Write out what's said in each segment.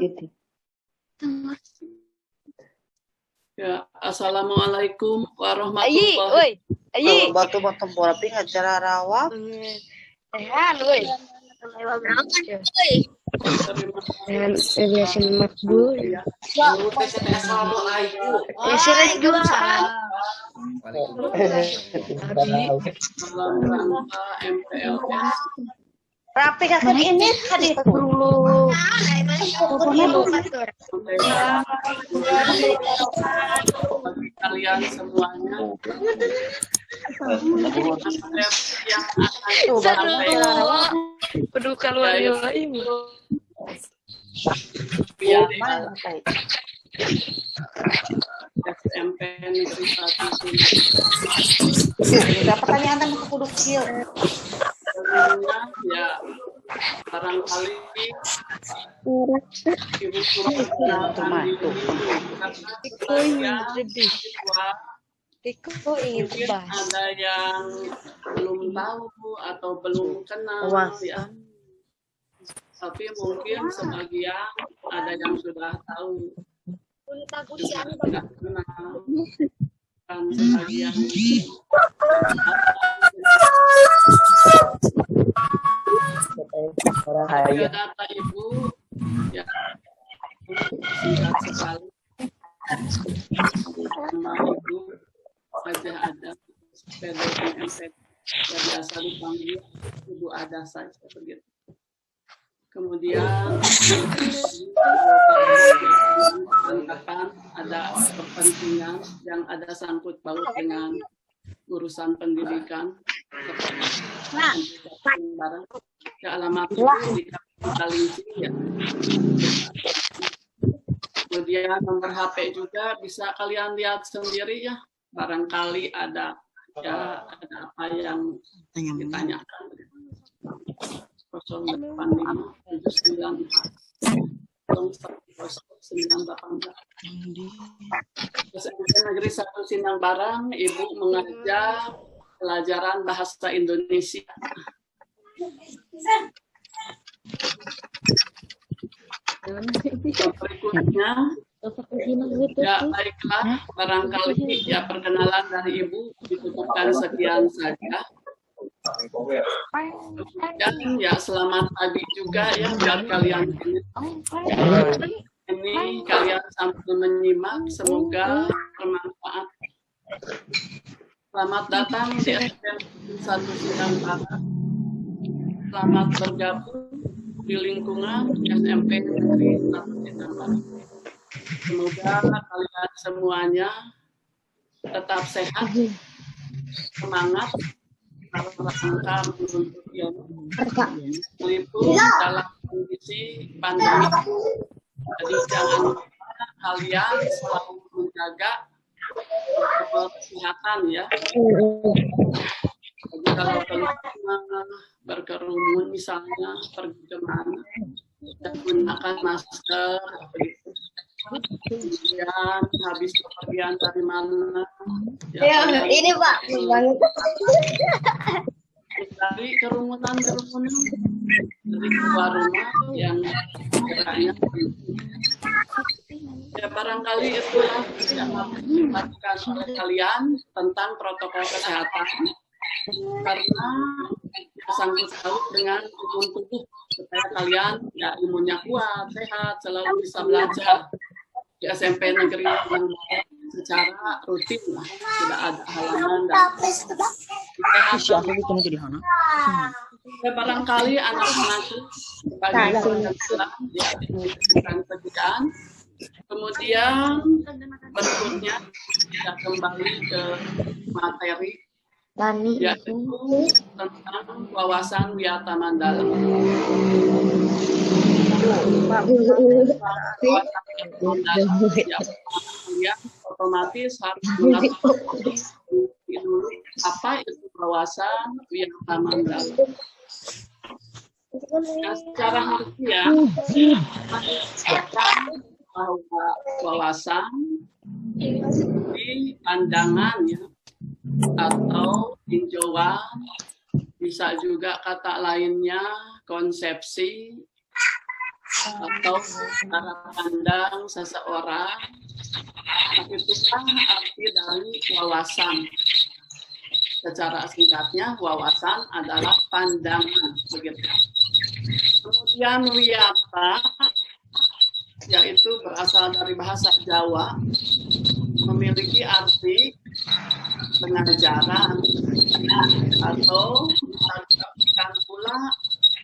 gitu. Ya, assalamualaikum warahmatullahi Batu rapi ngacara rawak. Rapi kakak ini hadir dulu. kalian semuanya SMP Negeri 1 Ada pertanyaan tentang kuduk kecil. ya barangkali ibu mungkin ada yang belum tahu atau belum kenal ya, tapi mungkin sebagian ada yang sudah tahu juga tidak kenal kan sebagian data ibu ya singkat sekali nama ibu saja ada PDMP yang biasa dipanggil Ibu Ada saja begitu. Kemudian mengatakan ada kepentingan yang ada sangkut paut dengan urusan pendidikan barang ke alamat itu di Kalinci ya. Kemudian nomor HP juga bisa kalian lihat sendiri ya, barangkali ada ya ada apa yang ditanyakan. 08579 SMP Negeri 1 Sindang Barang, Ibu mengajar pelajaran bahasa Indonesia. Berikutnya, ya baiklah, barangkali ya perkenalan dari Ibu ditutupkan sekian saja. Dan ya selamat pagi juga ya buat kalian ini kalian sambil menyimak, semoga bermanfaat. Selamat datang di SMP 1 Sindang Barang. Selamat bergabung di lingkungan SMP Negeri 1 Sindang Barang. Semoga kalian semuanya tetap sehat, semangat, rangka menuntut ilmu, meskipun dalam kondisi pandemi. Jadi jangan lupa kalian selalu menjaga protokol kesehatan ya. Jadi kalau keluar berkerumun misalnya pergi kemana, gunakan masker. Kemudian habis kepergian dari mana? Ya, ini Pak. Dari kerumunan dari keluar rumah yang kiranya ya barangkali itulah yang dilakukan oleh kalian tentang protokol kesehatan karena sangkut paut dengan imun tubuh supaya kalian ya imunnya kuat, sehat, selalu bisa belajar di SMP Negeri yang secara rutin lah, tidak ada halangan dan ya, barangkali anak-anak sebagai penjelasan ya diberikan pekerjaan. Kemudian berikutnya kita kembali ke materi yaitu tentang wawasan biata Mandala. Ya, otomatis harus mengetahui dulu apa itu wawasan biata Mandala. Nah, secara harfiah bahwa wawasan di pandangan ya atau tinjauan, bisa juga kata lainnya konsepsi atau cara pandang seseorang. Itulah arti dari wawasan. Secara singkatnya, wawasan adalah pandangan, begitu. Kemudian wiyata, yaitu berasal dari bahasa Jawa, memiliki arti pengajaran atau diartikan pula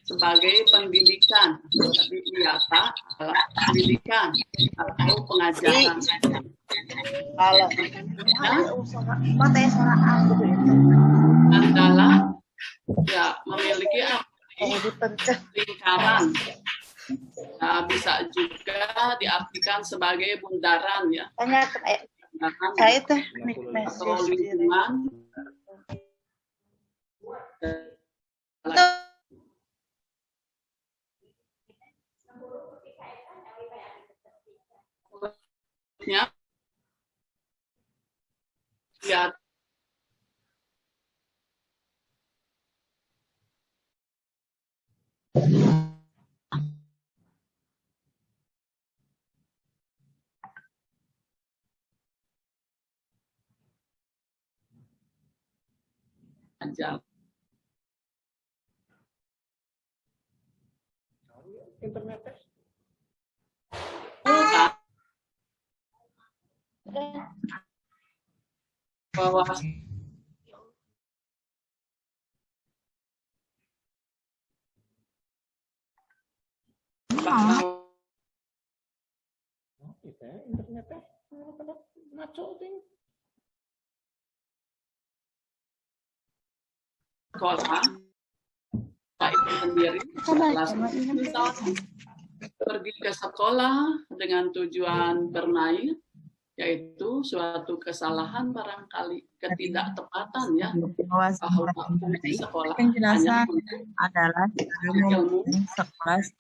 sebagai pendidikan. Jadi wiyata adalah pendidikan atau pengajaran. Kalau Mandala ya memiliki arti lingkaran. Nah, bisa juga diartikan sebagai bundaran ya. Saya itu Atau lingkungan. Ya, ajar. Bahwa sekolah itu sendiri misalnya pergi ke sekolah dengan tujuan bermain, yaitu suatu kesalahan barangkali ketidaktepatan ya, bahwa fungsi sekolah hanya adalah ilmu sekelas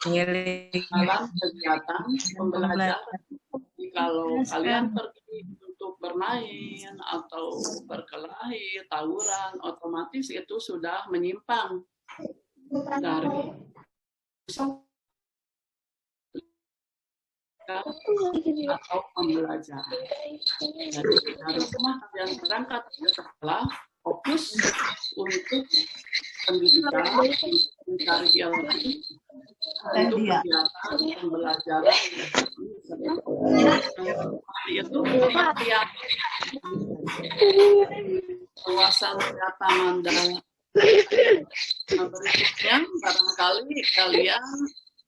dalam kegiatan pembelajaran. Jadi kalau kalian pergi untuk bermain atau berkelahi, tawuran, otomatis itu sudah menyimpang dari atau pembelajaran. Jadi dari rumah kalian berangkat ke sekolah, fokus untuk pendidikan, mencari ilmu, untuk kegiatan pembelajaran. Itu pengertian wawasan data mandala. Berikutnya barangkali kalian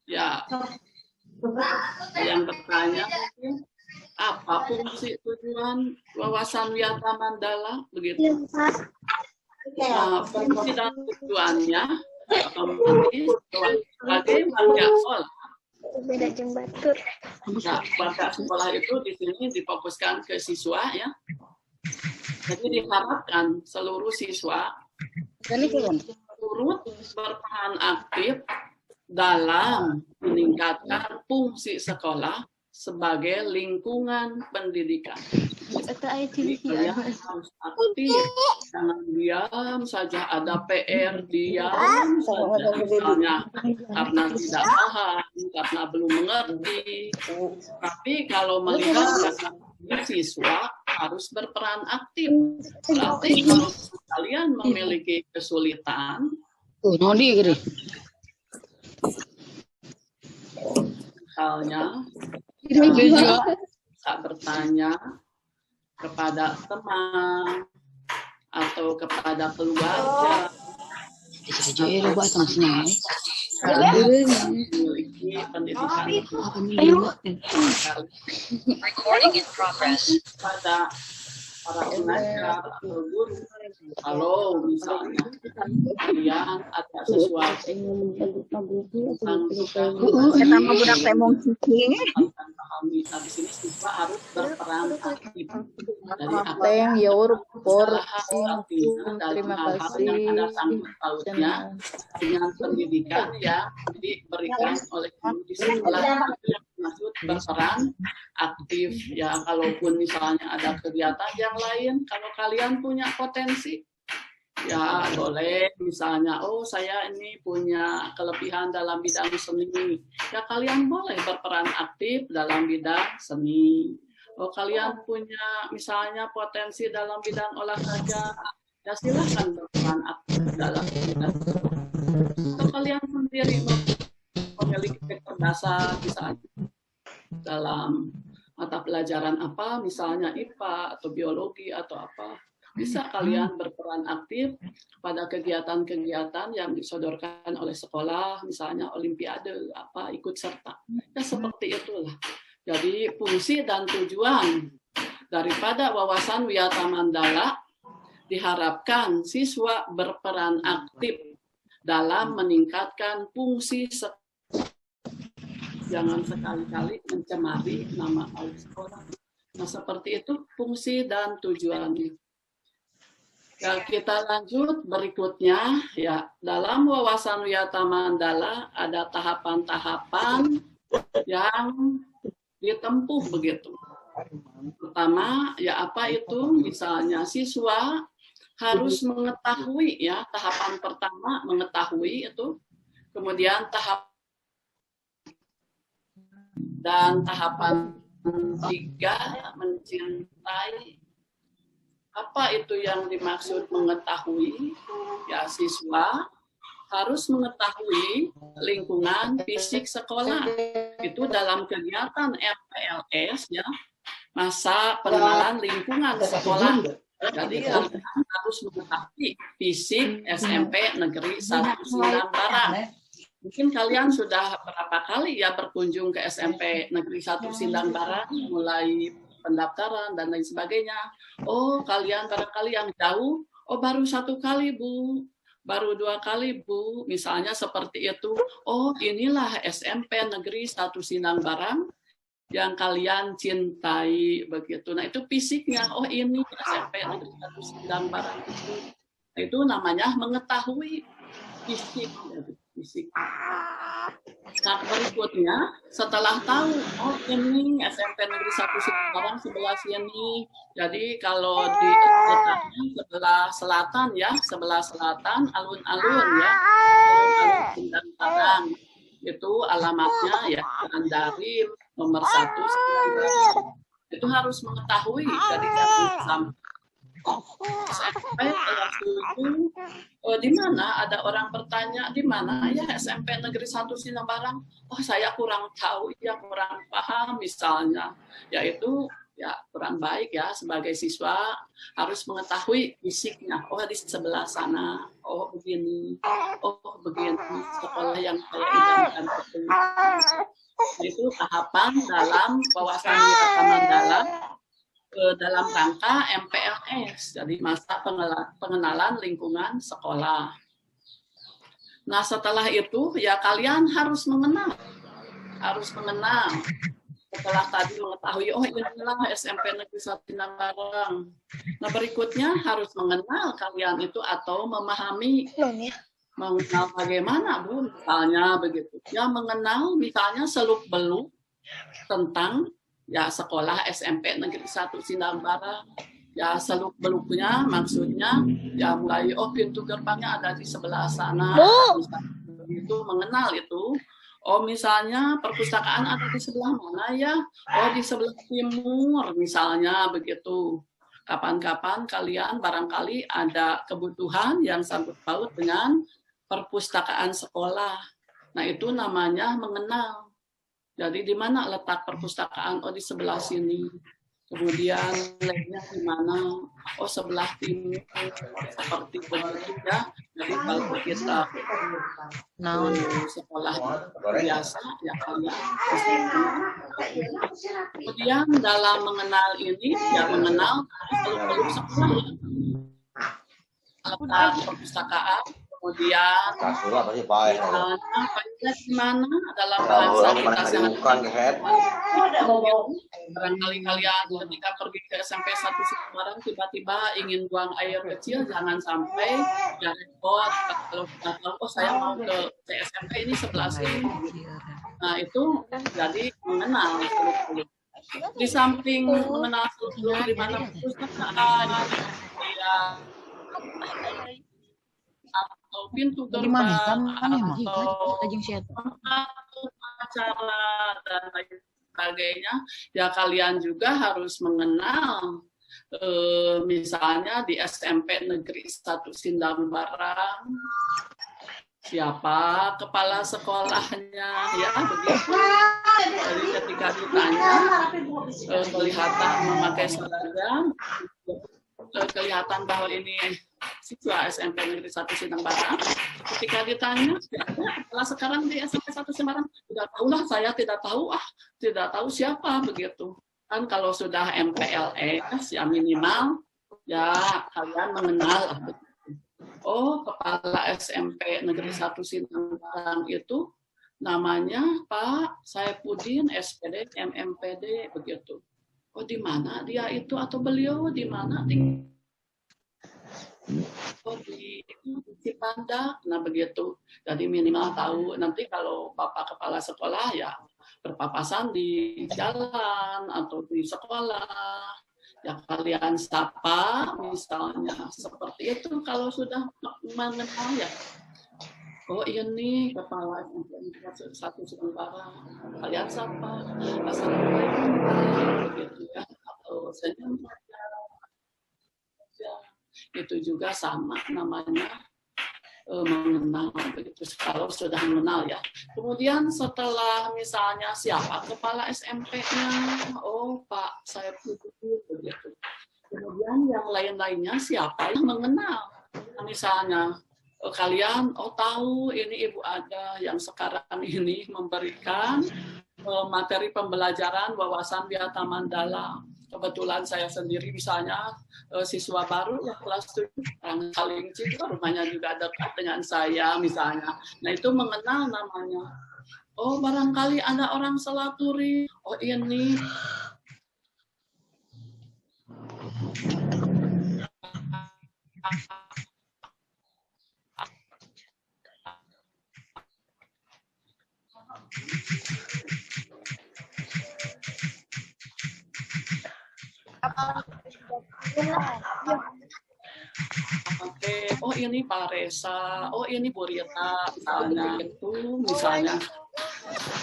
ya yang bertanya mungkin apa fungsi tujuan wawasan wiyata mandala begitu. Nah, fungsi dan tujuannya sebagai warga sekolah. Nah, warga sekolah itu di sini difokuskan ke siswa ya. Jadi diharapkan seluruh siswa turut berperan aktif dalam meningkatkan fungsi sekolah sebagai lingkungan pendidikan. Jadi kalian harus aktif, jangan diam saja, ada PR diam saja, misalnya karena tidak paham, karena belum mengerti. Tapi kalau melihat siswa harus berperan aktif. Berarti kalau kalian memiliki kesulitan, misalnya bisa bertanya kepada teman atau kepada keluarga memiliki pendidikan pada para pengajar atau guru. Kalau misalnya kalian ada sesuatu tentang pahami, di sini siswa harus berperan aktif. Dari apa yang terima kasih yang ada sangkut pautnya dengan pendidikan yang diberikan oleh guru di sekolah. Maksud berperan aktif ya, kalaupun misalnya ada kegiatan yang lain, kalau kalian punya potensi Ya, boleh misalnya, oh saya ini punya kelebihan dalam bidang seni. Ya, kalian boleh berperan aktif dalam bidang seni. Oh, kalian punya misalnya potensi dalam bidang olahraga. Ya, silahkan berperan aktif dalam bidang. Atau kalian sendiri memiliki kecerdasan misalnya dalam mata pelajaran apa, misalnya IPA atau biologi atau apa. Bisa kalian berperan aktif pada kegiatan-kegiatan yang disodorkan oleh sekolah, misalnya olimpiade, apa, ikut serta. Ya seperti itulah. Jadi fungsi dan tujuan daripada wawasan Wiyata Mandala diharapkan siswa berperan aktif dalam meningkatkan fungsi sekolah. Jangan sekali-kali mencemari nama baik sekolah. Nah seperti itu fungsi dan tujuannya. Ya, kita lanjut berikutnya ya, dalam wawasan Wiyata Mandala ada tahapan-tahapan yang ditempuh begitu. Pertama ya apa itu? Misalnya siswa harus mengetahui ya, tahapan pertama mengetahui itu, kemudian tahapan 3 mencintai. Apa itu yang dimaksud mengetahui? Ya, siswa harus mengetahui lingkungan fisik sekolah. Itu dalam kegiatan MPLS ya, masa pengenalan lingkungan sekolah. Jadi kalian harus mengetahui fisik SMP Negeri 1 Sindang Barang. Mungkin kalian sudah berapa kali ya berkunjung ke SMP Negeri 1 Sindang Barang, mulai pendaftaran dan lain sebagainya. Oh, kalian barangkali yang jauh, oh baru 1 kali Bu, baru 2 kali Bu, misalnya seperti itu. Oh, inilah SMP Negeri 1 Sindang Barang yang kalian cintai begitu. Nah, itu fisiknya. Oh, ini SMP Negeri 1 Sindang Barang itu namanya mengetahui fisik. Fisik. Nah, berikutnya setelah tahu, oh ini SMP Negeri 1 Sindang sebelah sini. Jadi kalau di sebelah selatan ya, sebelah selatan alun-alun ya, alun-alun Sindang Barang. Itu alamatnya ya, Jalan Darim nomor 1. Itu harus mengetahui dari jam SMP kelas 7. Di mana ada orang bertanya, di mana ya SMP Negeri 1 Sindang Barang? Oh, saya kurang tahu, ya kurang paham misalnya. Yaitu ya kurang baik ya, sebagai siswa harus mengetahui fisiknya. Oh, di sebelah sana. Oh, begini. Oh, begini sekolah yang saya idamkan. Itu tahapan dalam wawasan Wiyata Mandala dalam rangka MPLS, jadi masa pengenalan lingkungan sekolah. Nah, setelah itu ya kalian harus mengenal. Setelah tadi mengetahui, oh inilah SMP Negeri 1 Sindang Barang. Nah, berikutnya harus mengenal kalian itu atau memahami. Mengenal bagaimana, Bu? Misalnya begitu. Ya, mengenal misalnya seluk-beluk tentang ya sekolah SMP Negeri 1 Sindang Barang. Ya seluk-beluknya maksudnya ya mulai pintu gerbangnya ada di sebelah sana. Itu mengenal itu. Oh misalnya perpustakaan ada di sebelah mana ya? Oh di sebelah timur misalnya begitu. Kapan-kapan kalian barangkali ada kebutuhan yang sangkut paut dengan perpustakaan sekolah. Nah itu namanya mengenal. Jadi di mana letak perpustakaan? Oh di sebelah sini. Kemudian lainnya di mana? Oh sebelah timur. Seperti begitu ya. Jadi kalau kita sekolah biasa ya kalian. Kemudian dalam mengenal ini ya mengenal perlu sekolah. Letak perpustakaan. Kemudian di mana dalam bahasa kita sangat barangkali kalian ketika pergi ke SMP 1 Sindang Barang tiba-tiba ingin buang air kecil, jangan sampai ya repot kalau kita tahu oh saya mau ke SMP ini sebelah sini. Nah itu jadi mengenal seluk-beluk. Di samping mengenal seluk-beluk di mana perpustakaan ya atau pintu Di mana gerbang kan emang atau tajeng siat. tempat acara dan lain sebagainya, ya kalian juga harus mengenal misalnya di SMP Negeri 1 Sindang Barang siapa kepala sekolahnya, ya begitu. Jadi ketika ditanya kelihatan memakai seragam, kelihatan bahwa ini siswa SMP Negeri 1 Sindang Barang. Ketika ditanya, setelah sekarang di SMP 1 Semarang, tidak tahulah, saya tidak tahu siapa begitu. Kan kalau sudah MPLS ya minimal ya kalian mengenal. Oh, kepala SMP Negeri 1 Sindang Barang itu namanya Pak Saipudin SPD MMPD begitu. Oh, di mana dia itu atau beliau di mana tinggal? Oh, di Cipandak. Nah, begitu. Jadi minimal tahu. Nanti kalau Bapak kepala sekolah ya berpapasan di jalan atau di sekolah, ya kalian sapa misalnya seperti itu kalau sudah mengenal ya. Oh ini kepala SMP 1 Sindang Barang, kalian sapa, assalamualaikum begitu ya, atau senyum saja. Itu juga sama namanya mengenal begitu kalau sudah mengenal ya. Kemudian setelah misalnya siapa kepala SMP-nya, oh Pak saya begitu. Kemudian yang lain-lainnya siapa yang mengenal, misalnya kalian tahu ini Ibu Ada yang sekarang ini memberikan materi pembelajaran wawasan biata mandala. Kebetulan saya sendiri misalnya siswa baru ya kelas 7 orang Kalingci, rumahnya juga dekat dengan saya misalnya. Nah itu mengenal namanya. Oh barangkali ada orang Selaturi. Oh ini Oke, oh ini Pak Resa, oh ini Bu Rita, misalnya itu, misalnya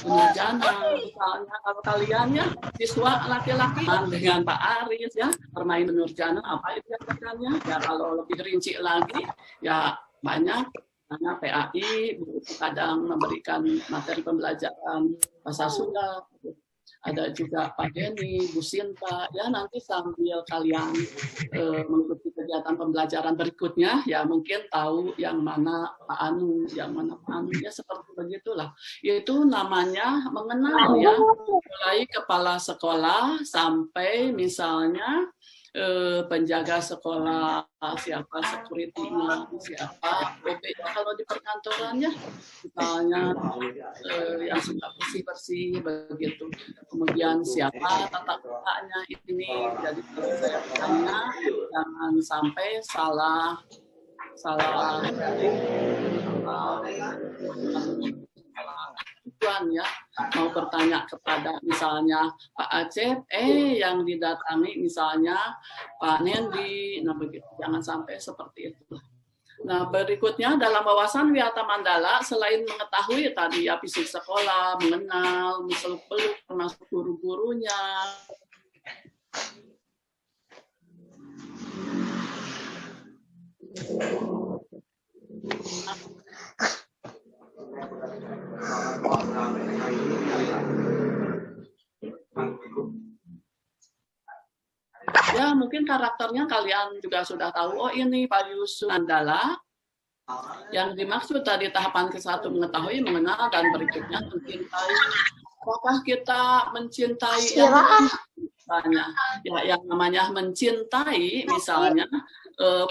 Nurjana, misalnya kalau kalian ya siswa laki-laki dengan Pak Aris ya bermain Nurjana apa itu yang kerjanya? Ya kalau lebih rinci lagi ya banyak. Karena PAI kadang memberikan materi pembelajaran bahasa Sunda. Ada juga Pak Denny, Bu Sinta, ya nanti sambil kalian mengikuti kegiatan pembelajaran berikutnya, ya mungkin tahu yang mana Pak Anu, yang mana Pak Anu, ya seperti begitulah. Itu namanya mengenal ya, mulai kepala sekolah sampai misalnya penjaga sekolah, siapa security-nya, siapa OB kalau di perkantorannya, misalnya yang suka bersih-bersih begitu. Kemudian siapa tata kotanya ini, jadi kalau saya tanya jangan sampai salah tujuan ya, mau bertanya kepada misalnya Pak Acep, yang didatangi misalnya Pak Nendi, nah begitu, jangan sampai seperti itu. Nah berikutnya dalam wawasan wiata mandala selain mengetahui tadi ya fisik sekolah, mengenal, seluk-beluk termasuk guru-gurunya. Ya mungkin karakternya kalian juga sudah tahu. Oh ini Pak Yusuf Mandala. Yang dimaksud tadi tahapan ke-1 mengetahui, mengenal, dan berikutnya mencintai. Apakah kita mencintai yang misalnya ya yang namanya mencintai misalnya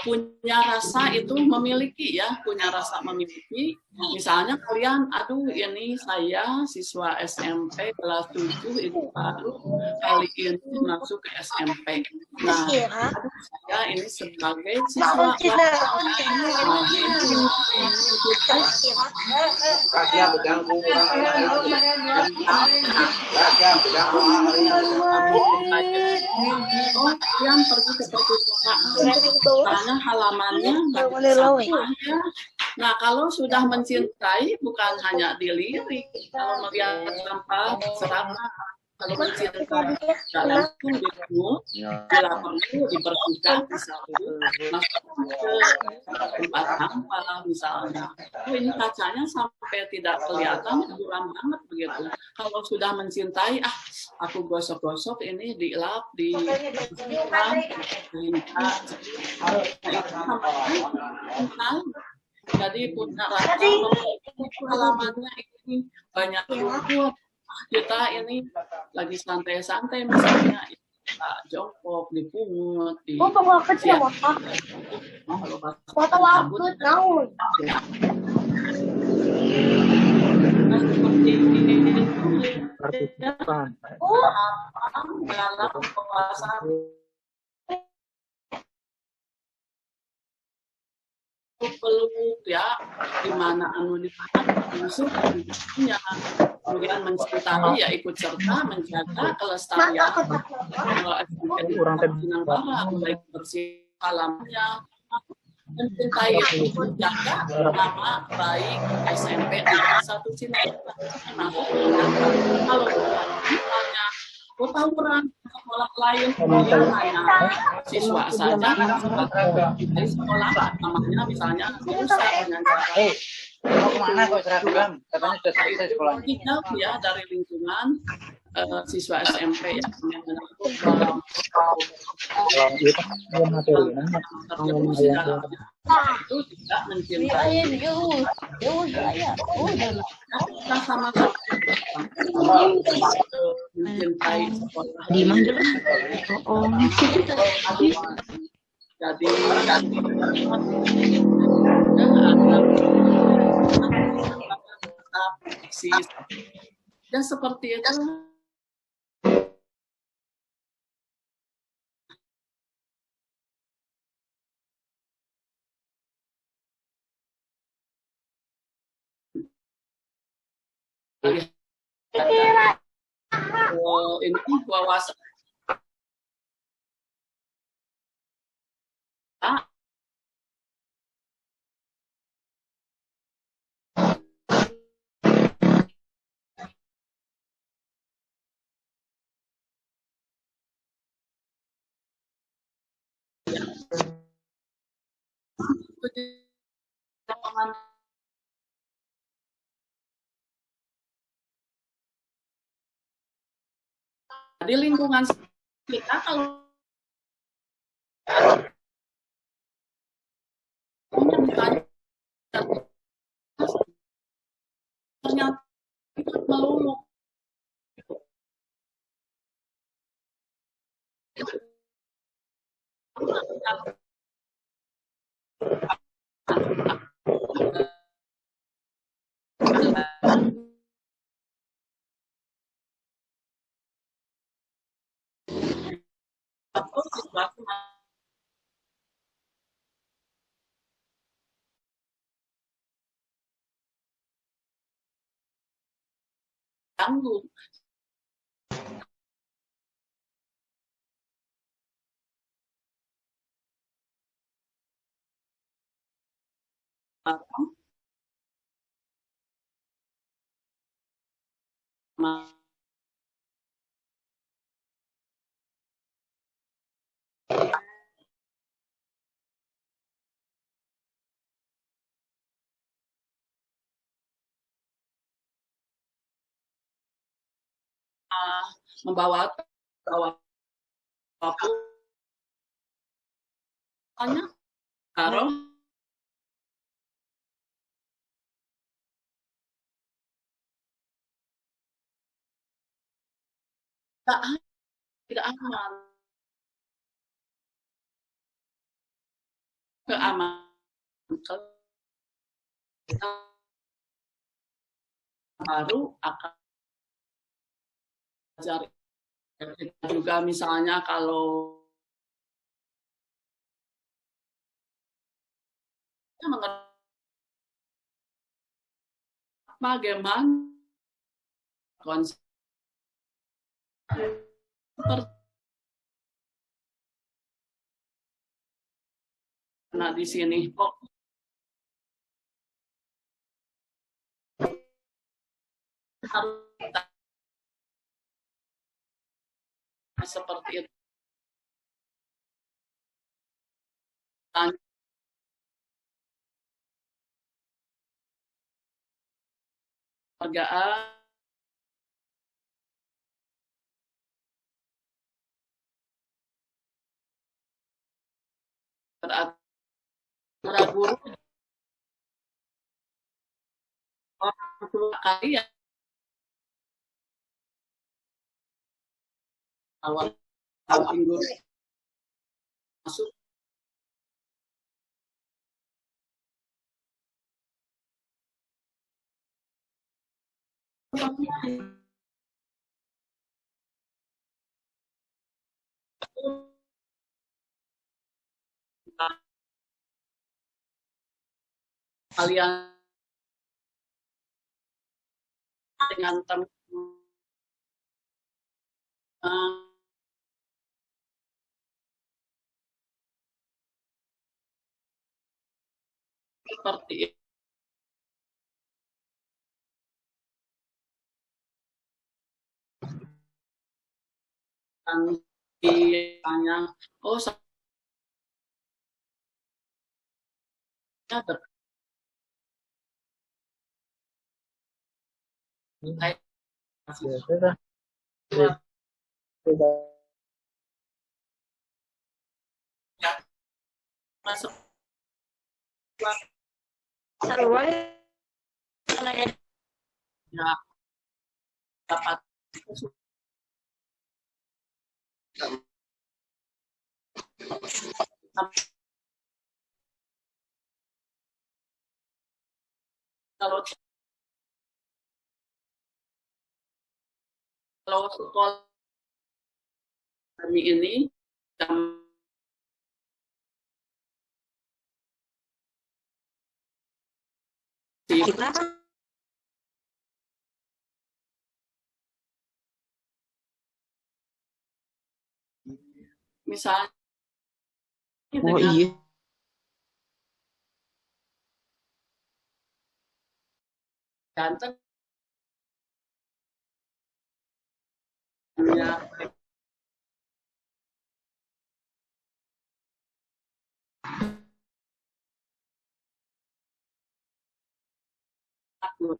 punya rasa itu memiliki ya, punya rasa memiliki. Misalnya kalian, aduh ini saya siswa SMP kelas 7 itu baru kali ini masuk ke SMP. Nah, aduh, saya ini sebagai siswa kalian pergi ke perpustakaan karena halamannya Nah, kalau sudah mencintai bukan hanya dilirik, kalau melihat tanpa serata, kalau mencintai langsung dikut, bila perlu dibersihkan, disapu, masukkan ke tempat sampah misalnya. Oh, ini kacanya sampai tidak kelihatan, buram banget begitu. Kalau sudah mencintai, aku gosok-gosok ini dilap, dibersihkan, minta, jadi punya rasa pengalamannya ini banyak rumput. Kita ini lagi santai-santai misalnya kita jongkok, dipungut, di kalau pas cabut, seperti itu dalam penguasaan peluk ya, di mana anu musuh punya, kemudian mencintai ya ikut serta menjaga kelestarian Pinang baik bersih alamnya, mencintai itu menjaga nama baik SMP di satu Cinta. Kalau misalnya tawuran sekolah lain kemudian hanya siswa saja dari sekolah namanya misalnya rusak dengan cara mau kemana kok seragam? Katanya sudah selesai sekolahnya. jauh ya dari lingkungan siswa SMP ya itu tidak mencintai kita sama mencintai sekolah jadi dan seperti itu ini wawasan di lingkungan kita kalau ternyata melulu atau sesuatu ganggu membawa apapun taruh tidak aman keamanan baru akan belajar juga misalnya kalau bagaimana konsep nah di sini kok harus seperti itu. Penghargaan berarti para guru orang tua kalian awal minggu masuk kalian dengan teman seperti itu. Tanya, oh saya terkait masuk ya dapat kalau sekolah kami ini jam kita misalnya dengan ganteng ya takut.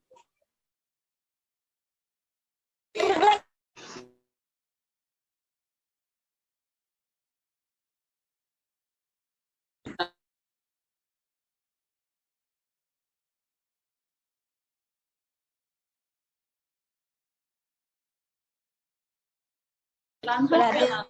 Berarti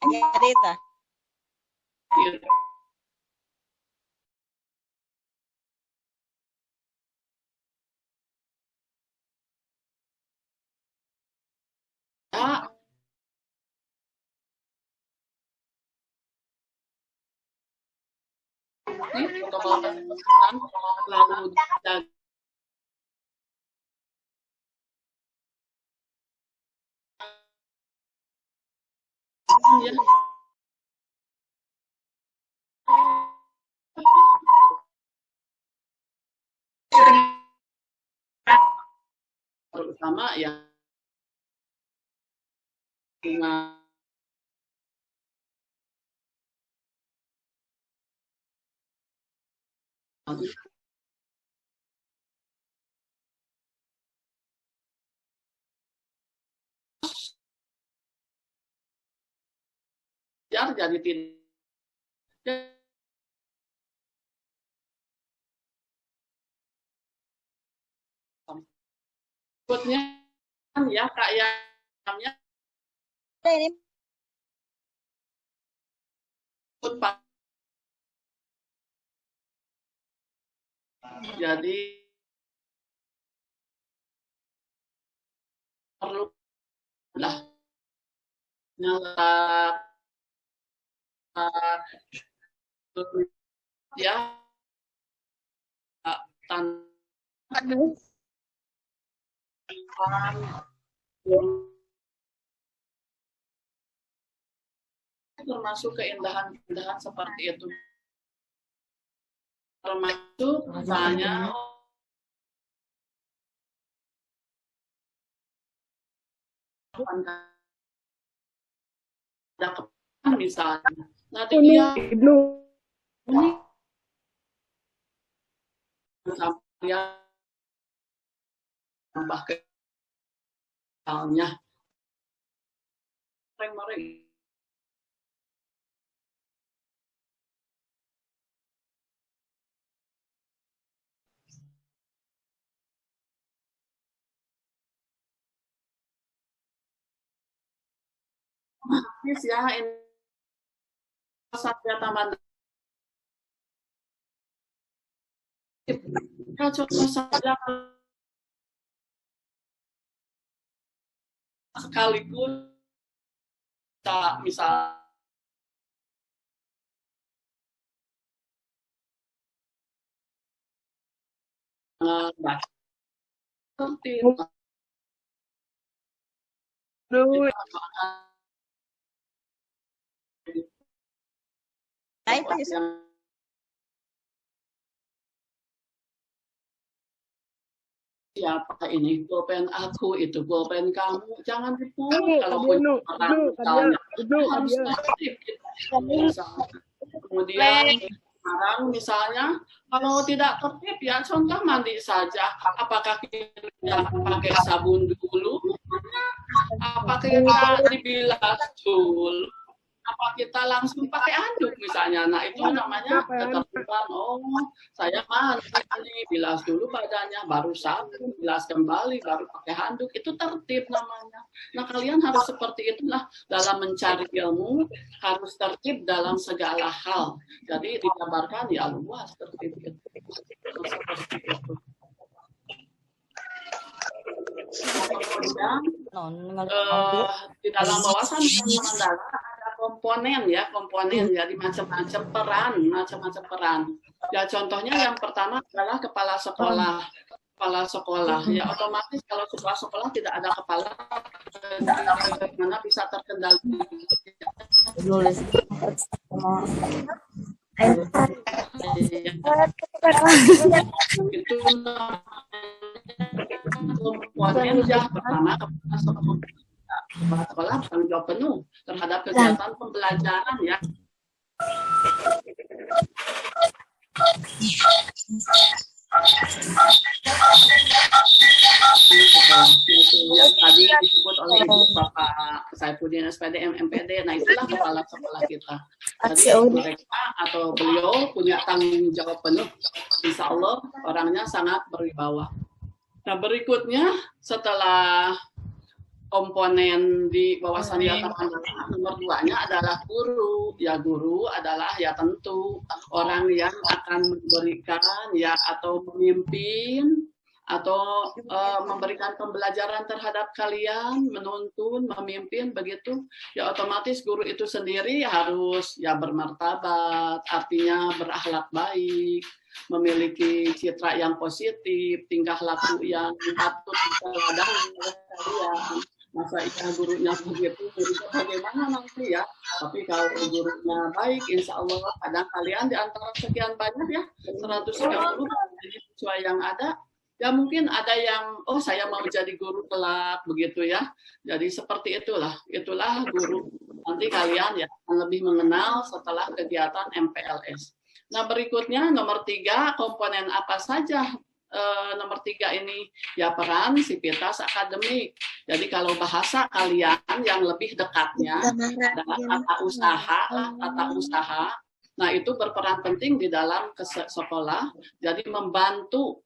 jadi Rita. ya produktif, protokol kesehatan, lalu jaga ya, terutama yang jadi tidak berikutnya ya kayaknya Ini jadi perlu lah nyala ya tantangan termasuk keindahan-keindahan seperti itu, termasuk misalnya ada kepan misalnya, nanti dia sampai tambah ke misalnya mereng ya ini satria taman ya contoh saja sekaligus kita misal tertib siapa ini pulpen aku itu pulpen kamu jangan dipungut kalau punya orang misalnya harus tertib kemudian sekarang misalnya kalau tidak tertib ya contoh mandi saja apakah kita pakai sabun dulu apakah kita dibilas dulu apa kita langsung pakai handuk misalnya, nah itu namanya ketertiban. Oh, saya mandi, bilas dulu badannya, baru sabun, bilas kembali, baru pakai handuk, itu tertib namanya. Nah kalian harus seperti itulah dalam mencari ilmu, harus tertib dalam segala hal. Jadi digambarkan ya luas tertib itu. Seperti itu. Kemudian di dalam wawasan Mandala komponen ya jadi macam-macam peran ya contohnya yang pertama adalah kepala sekolah ya otomatis kalau sekolah tidak ada kepala bagaimana bisa terkendali itu komponen ya pertama kepala sekolah tanggung jawab penuh terhadap kegiatan pembelajaran ya. Yang tadi disebut oleh Bapak Saifuddin SPD MPD, nah itulah kepala sekolah kita. Jadi mereka atau beliau punya tanggung jawab penuh. Insya Allah orangnya sangat berwibawa. Nah berikutnya setelah komponen di wawasan Yataman nomor 2-nya adalah guru. Ya guru adalah ya tentu orang yang akan memberikan ya atau memimpin atau memberikan pembelajaran terhadap kalian, menuntun, memimpin begitu, ya otomatis guru itu sendiri harus ya bermartabat, artinya berakhlak baik, memiliki citra yang positif, tingkah laku yang patut diteladani oleh kalian. Masa iya gurunya begitu, gurunya bagaimana nanti ya? Tapi kalau gurunya baik, insya Allah kadang kalian di antara sekian banyak ya, 130 siswa yang ada, ya mungkin ada yang, oh saya mau jadi guru kelak, begitu ya. Jadi seperti itulah guru. Nanti kalian ya akan lebih mengenal setelah kegiatan MPLS. Nah berikutnya nomor 3, komponen apa saja? Nomor 3 ini ya peran sivitas akademik. Jadi kalau bahasa kalian yang lebih dekatnya adalah tata usaha. Nah itu berperan penting di dalam sekolah. Jadi membantu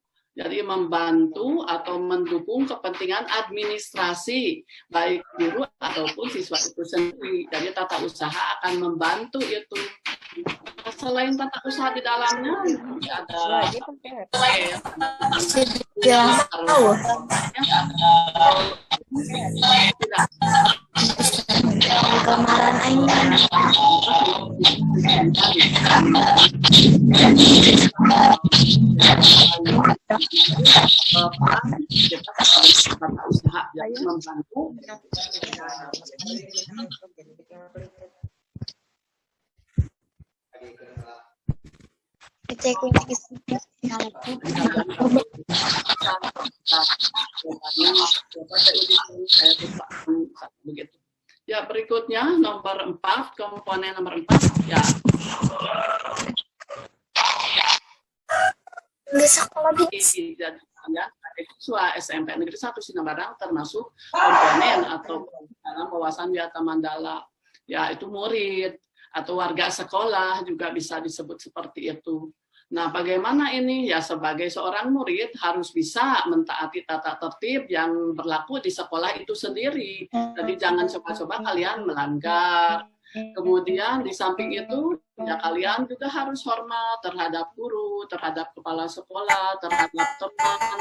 atau mendukung kepentingan administrasi baik guru ataupun siswa itu sendiri. Jadi tata usaha akan membantu itu. Selain tata usaha di dalamnya ada tata usaha yang membantu. Begitu. Ya berikutnya nomor 4, komponen nomor 4 ya. Siswa SMP Negeri 1 Sinambarang termasuk komponen atau dalam wawasan Wiyata Mandala. Ya itu murid atau warga sekolah juga bisa disebut seperti itu. Nah, bagaimana ini? Ya, sebagai seorang murid harus bisa mentaati tata tertib yang berlaku di sekolah itu sendiri. Jadi jangan coba-coba kalian melanggar. Kemudian di samping itu, ya kalian juga harus hormat terhadap guru, terhadap kepala sekolah, terhadap teman.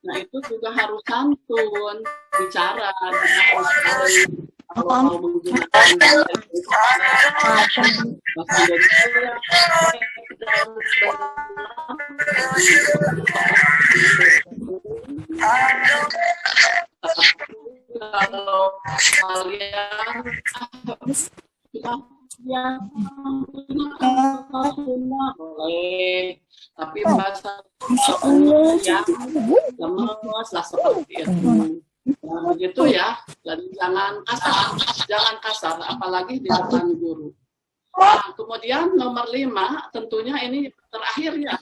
Nah, itu juga harus santun, bicara, harus baik. Kalau mau menggunakan kalau kalian boleh, tapi bahasa yang lemes lah seperti itu. Nah, begitu ya. Jadi jangan kasar, apalagi di depan guru. Nah, kemudian nomor 5, tentunya ini terakhir ya.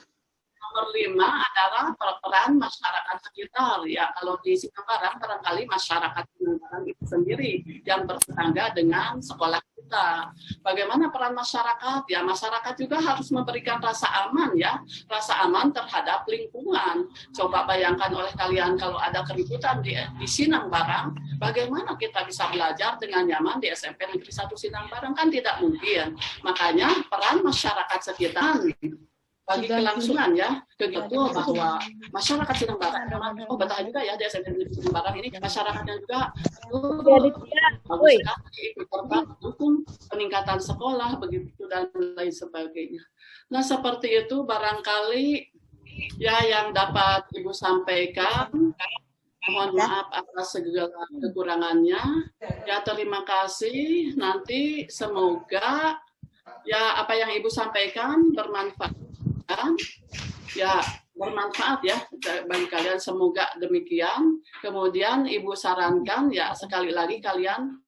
Nomor 5 adalah peran masyarakat sekitar. Ya, kalau di Sinambarang barangkali masyarakat Sinambarang itu sendiri yang bertetangga dengan sekolah kita. Bagaimana peran masyarakat? Ya, masyarakat juga harus memberikan rasa aman ya, rasa aman terhadap lingkungan. Coba bayangkan oleh kalian kalau ada keributan di Sinambarang, bagaimana kita bisa belajar dengan nyaman di SMP Negeri 1 Sinambarang? Kan tidak mungkin. Makanya peran masyarakat sekitar bagi kelangsungan ya, begitu bahwa masyarakat Sinambarang, oh betah juga ya di SMP Negeri Sinambarang ini, masyarakatnya juga bagus sekali ikut serta mendukung peningkatan sekolah begitu dan lain sebagainya. Nah seperti itu barangkali ya yang dapat Ibu sampaikan. Mohon maaf atas segala kekurangannya. Ya terima kasih. Nanti semoga ya apa yang Ibu sampaikan bermanfaat. Ya bermanfaat ya bagi kalian, semoga demikian. Kemudian Ibu sarankan ya sekali lagi kalian